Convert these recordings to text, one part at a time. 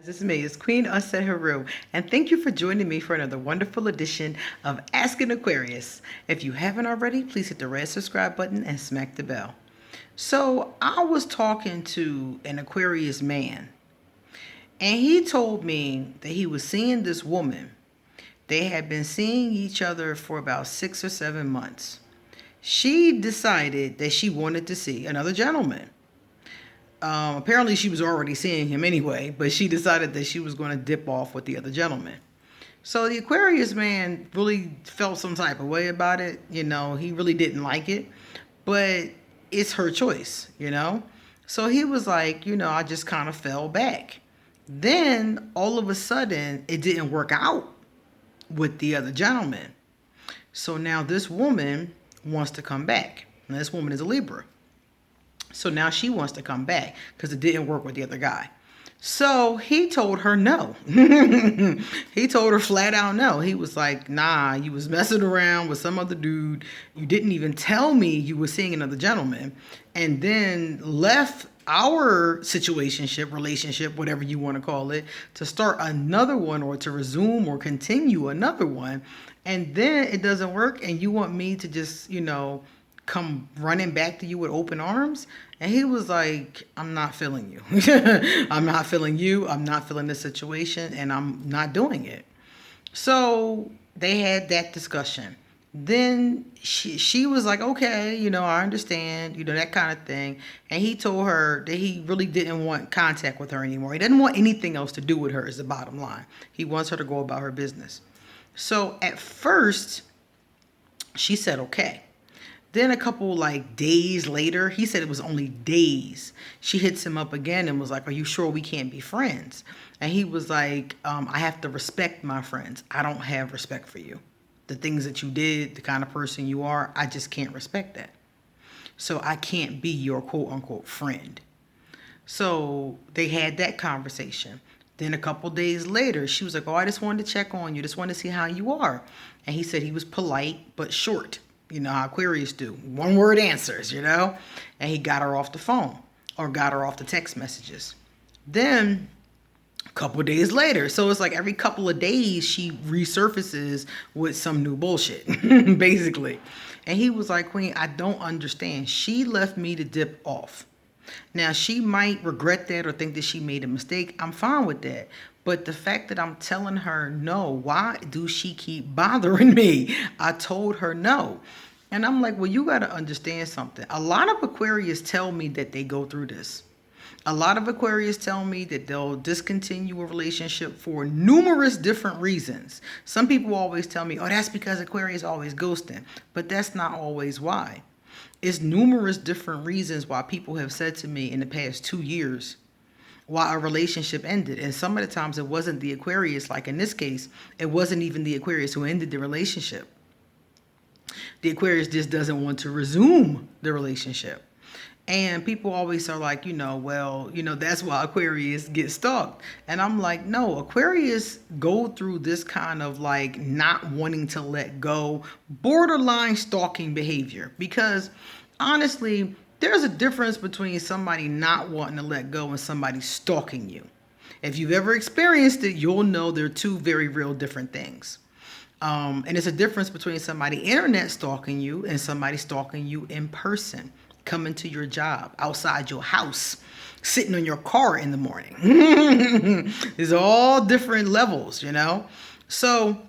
This is me, it's Queen Aset Haru, and thank you for joining me for another wonderful edition of Asking Aquarius. If you haven't already, please hit the red subscribe button and smack the bell. So, I was talking to an Aquarius man, and he told me that he was seeing this woman. They had been seeing each other for about 6 or 7 months. She decided that she wanted to see another gentleman. Apparently she was already seeing him anyway, but she decided that she was going to dip off with the other gentleman. So the Aquarius man really felt some type of way about it. He really didn't like it, but it's her choice. So he was like, I just kind of fell back. Then all of a sudden it didn't work out with the other gentleman. So now this woman wants to come back. Now this woman is a Libra. So now she wants to come back because it didn't work with the other guy. So he told her no. He told her flat out no. He was like, nah, you was messing around with some other dude. You didn't even tell me you were seeing another gentleman. And then left our situationship, relationship, whatever you want to call it, to start another one or to resume or continue another one. And then it doesn't work and you want me to just, come running back to you with open arms. And he was like, I'm not feeling you. I'm not feeling you. I'm not feeling this situation and I'm not doing it. So they had that discussion. Then she was like, okay, I understand, that kind of thing. And he told her that he really didn't want contact with her anymore. He didn't want anything else to do with her is the bottom line. He wants her to go about her business. So at first she said, okay. Then a couple days later, he said it was only days, she hits him up again and was like, are you sure we can't be friends? And he was like, I have to respect my friends. I don't have respect for you. The things that you did, the kind of person you are, I just can't respect that. So I can't be your quote unquote friend. So they had that conversation. Then a couple days later, she was like, oh, I just wanted to check on you. Just wanted to see how you are. And he said he was polite but short. How Aquarius do. One word answers, And he got her off the phone or got her off the text messages. Then a couple of days later, so it's like every couple of days she resurfaces with some new bullshit, basically. And he was like, Queen, I don't understand. She left me to dip off. Now, she might regret that or think that she made a mistake. I'm fine with that. But the fact that I'm telling her no, why do she keep bothering me? I told her no. And I'm like, well, you got to understand something. A lot of Aquarius tell me that they go through this. A lot of Aquarius tell me that they'll discontinue a relationship for numerous different reasons. Some people always tell me, oh, that's because Aquarius always ghosting. But that's not always why. It's numerous different reasons why people have said to me in the past 2 years why a relationship ended. And some of the times it wasn't the Aquarius, like in this case, it wasn't even the Aquarius who ended the relationship. The Aquarius just doesn't want to resume the relationship. And people always are like, that's why Aquarius get stalked. And I'm like, no, Aquarius go through this kind of not wanting to let go, borderline stalking behavior. Because honestly, there's a difference between somebody not wanting to let go and somebody stalking you. If you've ever experienced it, you'll know they're two very real different things. And it's a difference between somebody internet stalking you and somebody stalking you in person, coming to your job, outside your house, sitting on your car in the morning. There's all different levels, So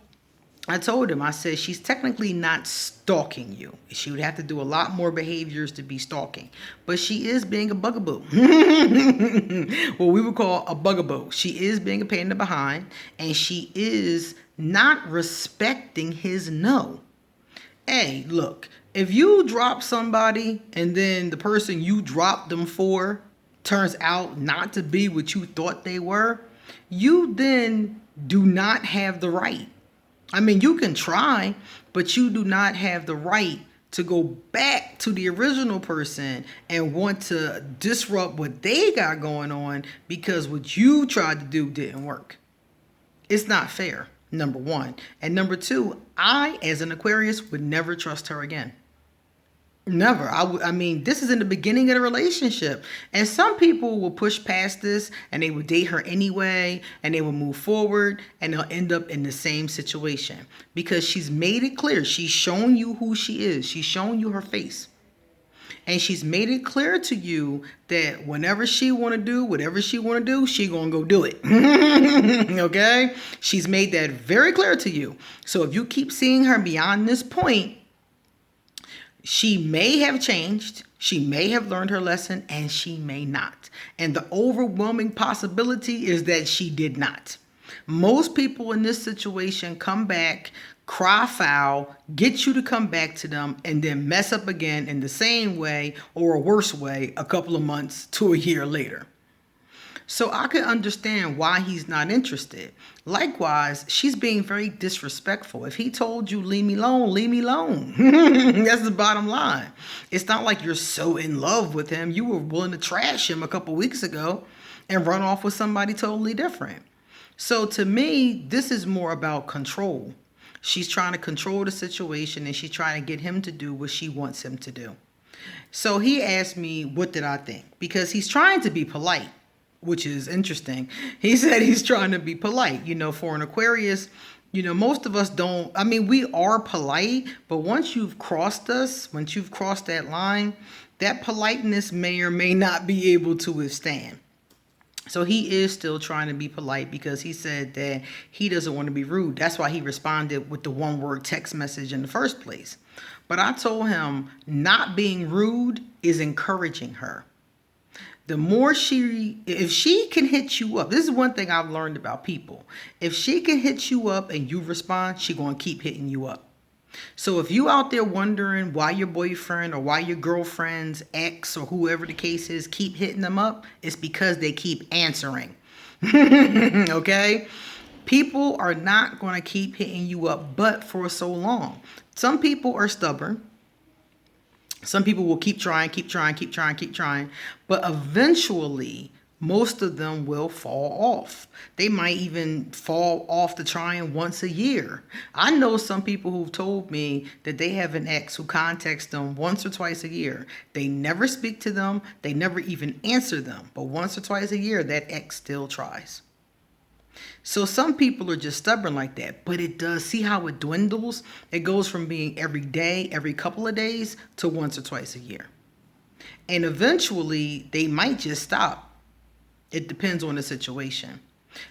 I told him, I said, she's technically not stalking you. She would have to do a lot more behaviors to be stalking. But she is being a bugaboo. What we would call a bugaboo. She is being a pain in the behind. And she is not respecting his no. Hey, look, if you drop somebody and then the person you dropped them for turns out not to be what you thought they were, you then do not have the right. I mean, you can try, but you do not have the right to go back to the original person and want to disrupt what they got going on because what you tried to do didn't work. It's not fair, number one. And number two, I, as an Aquarius, would never trust her again. Never. I mean, this is in the beginning of the relationship. And some people will push past this and they will date her anyway and they will move forward and they'll end up in the same situation because she's made it clear. She's shown you who she is. She's shown you her face. And she's made it clear to you that whenever she want to do whatever she want to do, she going to go do it. Okay? She's made that very clear to you. So if you keep seeing her beyond this point, she may have changed, she may have learned her lesson, and she may not. And the overwhelming possibility is that she did not. Most people in this situation come back, cry foul, get you to come back to them, and then mess up again in the same way or a worse way a couple of months to a year later. So I can understand why he's not interested. Likewise, she's being very disrespectful. If he told you, leave me alone, leave me alone. That's the bottom line. It's not like you're so in love with him. You were willing to trash him a couple weeks ago and run off with somebody totally different. So to me, this is more about control. She's trying to control the situation and she's trying to get him to do what she wants him to do. So he asked me, what did I think? Because he's trying to be polite, which is interesting. He said he's trying to be polite. You know, for an Aquarius, you know, most of us don't, I mean, we are polite, but once you've crossed us, once you've crossed that line, that politeness may or may not be able to withstand. So he is still trying to be polite because he said that he doesn't want to be rude. That's why he responded with the one-word text message in the first place. But I told him not being rude is encouraging her. The more if she can hit you up, this is one thing I've learned about people. If she can hit you up and you respond, she's going to keep hitting you up. So if you out there wondering why your boyfriend or why your girlfriend's ex or whoever the case is keep hitting them up, it's because they keep answering. Okay? People are not going to keep hitting you up but for so long. Some people are stubborn. Some people will keep trying. But eventually, most of them will fall off. They might even fall off to trying once a year. I know some people who've told me that they have an ex who contacts them once or twice a year. They never speak to them. They never even answer them. But once or twice a year, that ex still tries. So some people are just stubborn like that, but it does, see how it dwindles? It goes from being every day, every couple of days to once or twice a year. And eventually they might just stop. It depends on the situation.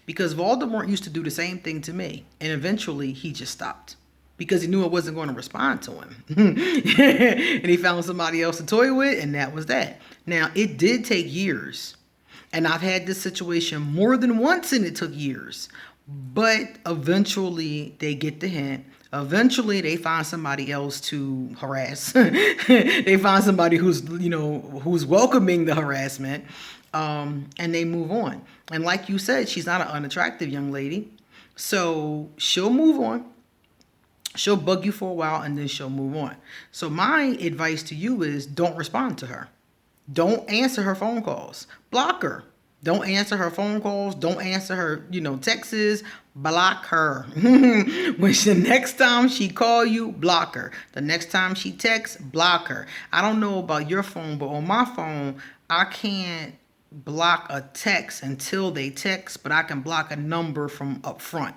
Because Voldemort used to do the same thing to me. And eventually he just stopped because he knew I wasn't going to respond to him. And he found somebody else to toy with, and that was that. Now, it did take years. And I've had this situation more than once and it took years. But eventually they get the hint. Eventually they find somebody else to harass. They find somebody who's welcoming the harassment. And they move on. And like you said, she's not an unattractive young lady. So she'll move on. She'll bug you for a while and then she'll move on. So my advice to you is don't respond to her. Don't answer her phone calls. Block her. Don't answer her phone calls. Don't answer her, texts. Block her. When the next time she call you, block her. The next time she texts, block her. I don't know about your phone, but on my phone, I can't block a text until they text, but I can block a number from up front.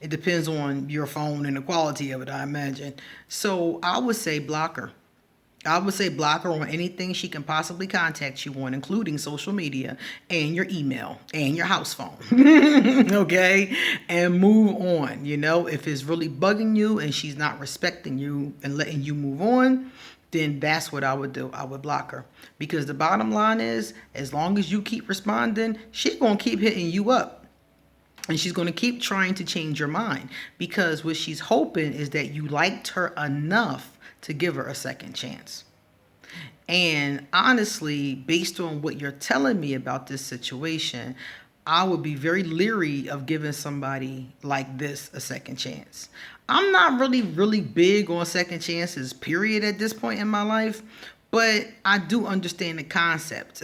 It depends on your phone and the quality of it, I imagine. So I would say block her. I would say block her on anything she can possibly contact you on, including social media and your email and your house phone. Okay? And move on. If it's really bugging you and she's not respecting you and letting you move on, then that's what I would do. I would block her. Because the bottom line is, as long as you keep responding, she's going to keep hitting you up. And she's going to keep trying to change your mind. Because what she's hoping is that you liked her enough to give her a second chance. And honestly, based on what you're telling me about this situation, I would be very leery of giving somebody like this a second chance. I'm not really big on second chances, period, at this point in my life. But I do understand the concept,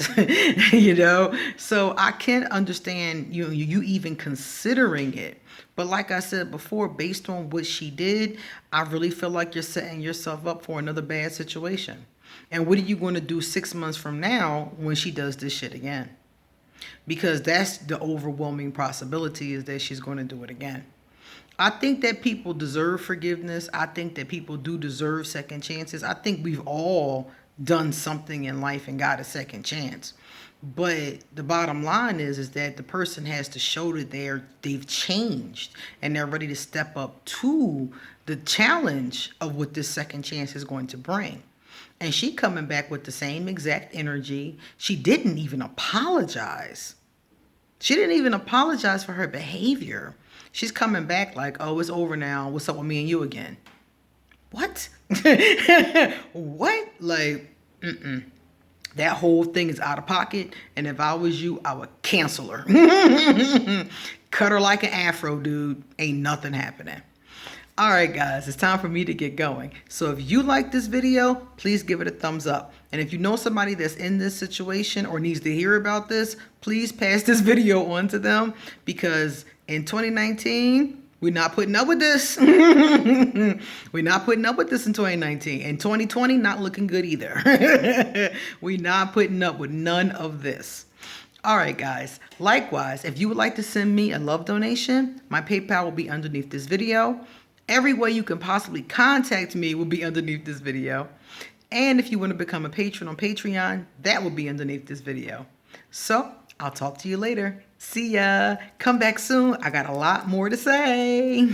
So I can understand you even considering it. But like I said before, based on what she did, I really feel like you're setting yourself up for another bad situation. And what are you going to do 6 months from now when she does this shit again? Because that's the overwhelming possibility, is that she's going to do it again. I think that people deserve forgiveness. I think that people do deserve second chances. I think we've all done something in life and got a second chance. But the bottom line is that the person has to show that they've changed and they're ready to step up to the challenge of what this second chance is going to bring. And she coming back with the same exact energy. She didn't even apologize. She didn't even apologize for her behavior. She's coming back like, oh, it's over now. What's up with me and you again? What? What? Like, that whole thing is out of pocket. And if I was you, I would cancel her. Cut her like an afro, dude. Ain't nothing happening. All right, guys, it's time for me to get going. So if you like this video, please give it a thumbs up. And if you know somebody that's in this situation or needs to hear about this, please pass this video on to them, because in 2019, we're not putting up with this. We're not putting up with this in 2019. In 2020, not looking good either. We're not putting up with none of this. All right, guys. Likewise, if you would like to send me a love donation, my PayPal will be underneath this video. Every way you can possibly contact me will be underneath this video. And if you want to become a patron on Patreon, that will be underneath this video. So I'll talk to you later. See ya. Come back soon. I got a lot more to say.